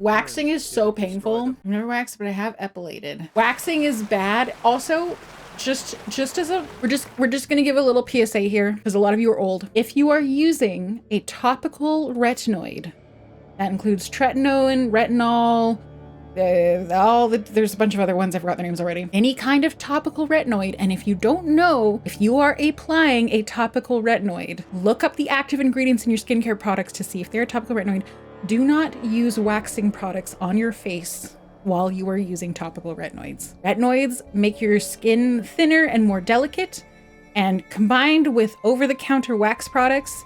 Waxing is so painful. I've never waxed, but I have epilated. Waxing is bad. Also, just as a, we're just gonna give a little PSA here because a lot of you are old. If you are using a topical retinoid, that includes tretinoin, retinol, there's a bunch of other ones, I forgot their names already. Any kind of topical retinoid, and if you don't know if you are applying a topical retinoid, look up the active ingredients in your skincare products to see if they're a topical retinoid. Do not use waxing products on your face while you are using topical retinoids. Retinoids make your skin thinner and more delicate, and combined with over-the-counter wax products,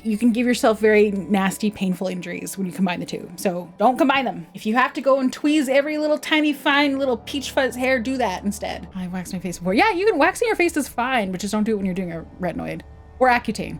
you can give yourself very nasty, painful injuries when you combine the two. So don't combine them. If you have to go and tweeze every little tiny fine little peach fuzz hair, do that instead. I waxed my face before. Yeah, you can waxing your face is fine, but just don't do it when you're doing a retinoid or Accutane.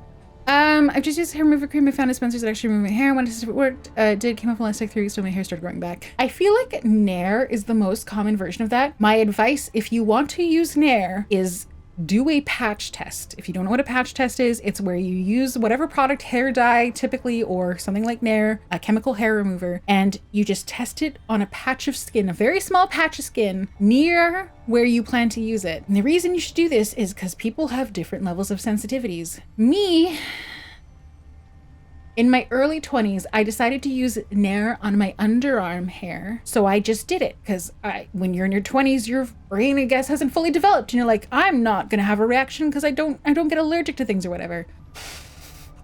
I've just used hair remover cream. I found dispensers that actually remove my hair. When it worked, came off in the last like 3 weeks, so my hair started growing back. I feel like Nair is the most common version of that. My advice, if you want to use Nair, is do a patch test. If you don't know what a patch test is, it's where you use whatever product, hair dye typically, or something like Nair, a chemical hair remover, and you just test it on a patch of skin, a very small patch of skin near where you plan to use it. And the reason you should do this is because people have different levels of sensitivities. Me, in my early 20s, I decided to use Nair on my underarm hair. So I just did it because when you're in your 20s, your brain, I guess, hasn't fully developed. And you're like, I'm not gonna have a reaction because I don't get allergic to things or whatever.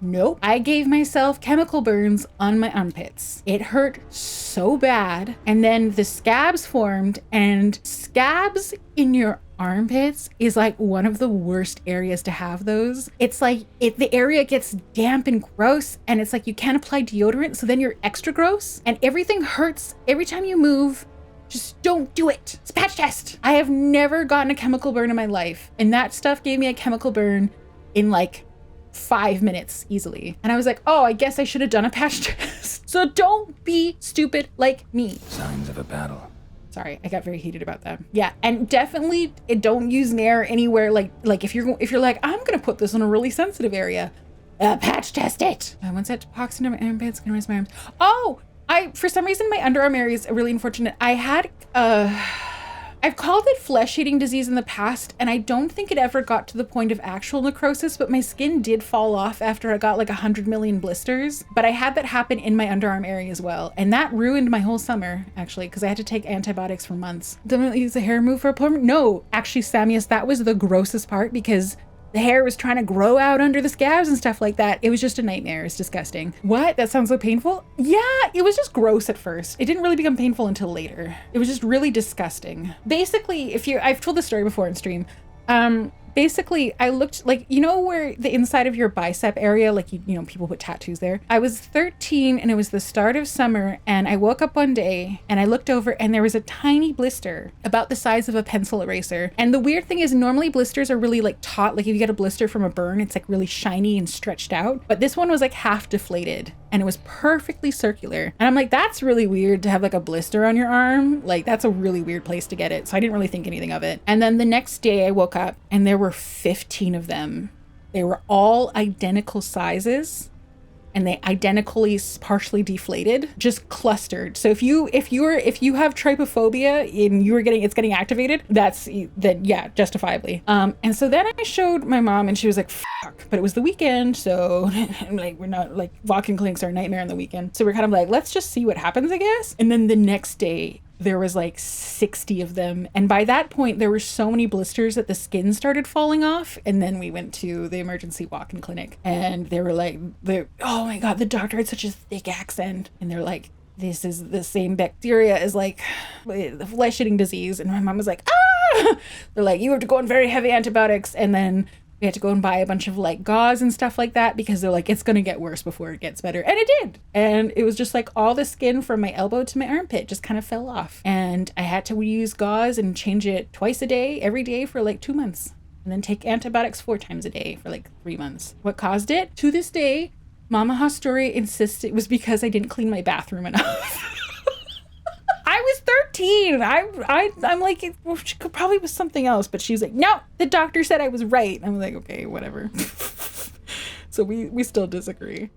Nope. I gave myself chemical burns on my armpits. It hurt so bad. And then the scabs formed, and scabs in your armpits is like one of the worst areas to have those. It's like the area gets damp and gross, and it's like you can't apply deodorant, so then you're extra gross and everything hurts every time you move. Just don't do it. It's a patch test. I have never gotten a chemical burn in my life, and that stuff gave me a chemical burn in like 5 minutes easily. And I was like, oh, I guess I should have done a patch test. So don't be stupid like me. Signs of a battle. Sorry, I got very heated about that. Yeah, and definitely don't use Nair anywhere like if you're like, I'm gonna put this on a really sensitive area. Patch test it. Once that epoxy on my armpits, gonna rest my arms. Oh, for some reason my underarm area is really unfortunate. I've called it flesh-eating disease in the past, and I don't think it ever got to the point of actual necrosis, but my skin did fall off after I got like 100 million blisters. But I had that happen in my underarm area as well, and that ruined my whole summer, actually, because I had to take antibiotics for months. Don't use a hair remover for a plumber? No, actually, Samius, that was the grossest part because the hair was trying to grow out under the scabs and stuff like that. It was just a nightmare. It's disgusting. What? That sounds so painful? Yeah, it was just gross at first. It didn't really become painful until later. It was just really disgusting. Basically, I've told this story before in stream. Basically, I looked like, you know where the inside of your bicep area, like, you know, people put tattoos there. I was 13 and it was the start of summer, and I woke up one day and I looked over and there was a tiny blister about the size of a pencil eraser. And the weird thing is normally blisters are really like taut. Like if you get a blister from a burn, it's like really shiny and stretched out. But this one was like half deflated and it was perfectly circular. And I'm like, that's really weird to have like a blister on your arm. Like that's a really weird place to get it. So I didn't really think anything of it. And then the next day I woke up and there were 15 of them. They were all identical sizes and they identically partially deflated, just clustered. So if you have trypophobia and it's getting activated, yeah, justifiably. And so then I showed my mom and she was like, fuck, but it was the weekend. So like, we're not like walk-in clinics are a nightmare on the weekend. So we're kind of like, let's just see what happens, I guess. And then the next day there was like 60 of them. And by that point, there were so many blisters that the skin started falling off. And then we went to the emergency walk-in clinic and they were like, oh my God, the doctor had such a thick accent. And they're like, this is the same bacteria as like the flesh-eating disease. And my mom was like, ah! They're like, you have to go on very heavy antibiotics. And then we had to go and buy a bunch of like gauze and stuff like that because they're like, it's going to get worse before it gets better. And it did. And it was just like all the skin from my elbow to my armpit just kind of fell off. And I had to use gauze and change it twice a day, every day for like 2 months. And then take antibiotics 4 times a day for like 3 months. What caused it? To this day, Mama Haustoria insists it was because I didn't clean my bathroom enough. I was 13. I'm like, it probably was something else, but she's like, no, the doctor said I was right. I'm like, okay, whatever. So we still disagree.